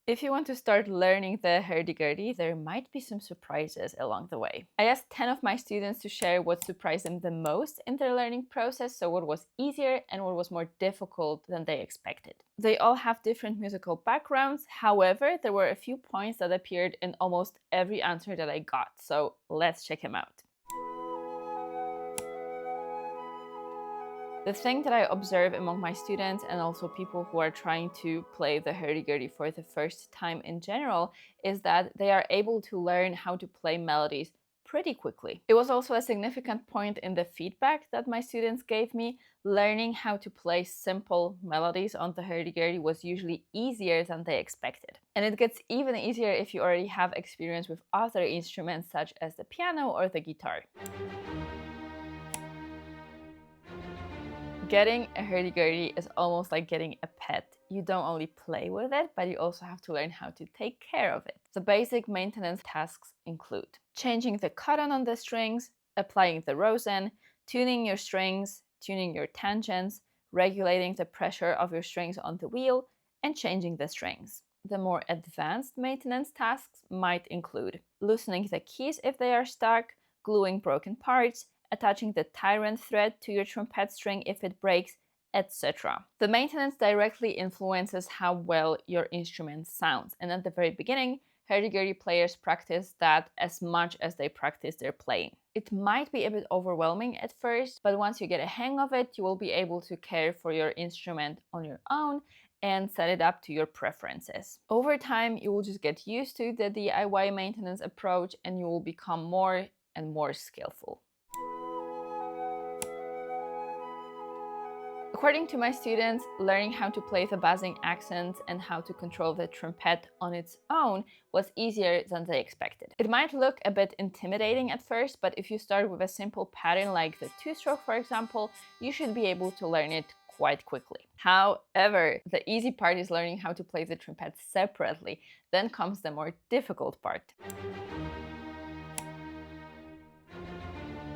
If you want to start learning the hurdy-gurdy, there might be some surprises along the way. I asked 10 of my students to share what surprised them the most in their learning process, so what was easier and what was more difficult than they expected. They all have different musical backgrounds, however, there were a few points that appeared in almost every answer that I got, so let's check them out. The thing that I observe among my students and also people who are trying to play the hurdy-gurdy for the first time in general is that they are able to learn how to play melodies pretty quickly. It was also a significant point in the feedback that my students gave me. Learning how to play simple melodies on the hurdy-gurdy was usually easier than they expected. And it gets even easier if you already have experience with other instruments such as the piano or the guitar. Getting a hurdy-gurdy is almost like getting a pet. You don't only play with it, but you also have to learn how to take care of it. The basic maintenance tasks include changing the cotton on the strings, applying the rosin, tuning your strings, tuning your tangents, regulating the pressure of your strings on the wheel, and changing the strings. The more advanced maintenance tasks might include loosening the keys if they are stuck, gluing broken parts, attaching the tyrant thread to your trumpet string if it breaks, etc. The maintenance directly influences how well your instrument sounds, and at the very beginning, hurdy-gurdy players practice that as much as they practice their playing. It might be a bit overwhelming at first, but once you get a hang of it, you will be able to care for your instrument on your own and set it up to your preferences. Over time, you will just get used to the DIY maintenance approach and you will become more and more skillful. According to my students, learning how to play the buzzing accents and how to control the trumpet on its own was easier than they expected. It might look a bit intimidating at first, but if you start with a simple pattern like the two-stroke, for example, you should be able to learn it quite quickly. However, the easy part is learning how to play the trumpet separately. Then comes the more difficult part.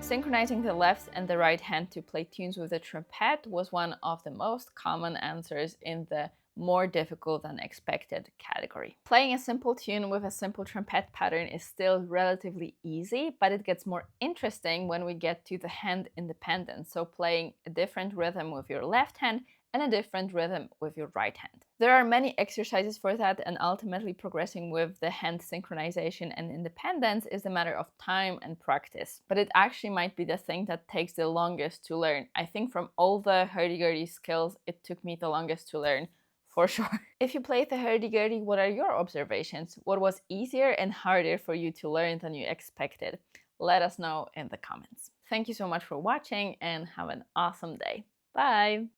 Synchronizing the left and the right hand to play tunes with the trumpet was one of the most common answers in the more difficult than expected category. Playing a simple tune with a simple trumpet pattern is still relatively easy, but it gets more interesting when we get to the hand independence, so playing a different rhythm with your left hand and a different rhythm with your right hand. There are many exercises for that, and ultimately progressing with the hand synchronization and independence is a matter of time and practice. But it actually might be the thing that takes the longest to learn. I think from all the hurdy-gurdy skills, it took me the longest to learn, for sure. If you played the hurdy-gurdy, what are your observations? What was easier and harder for you to learn than you expected? Let us know in the comments. Thank you so much for watching and have an awesome day. Bye!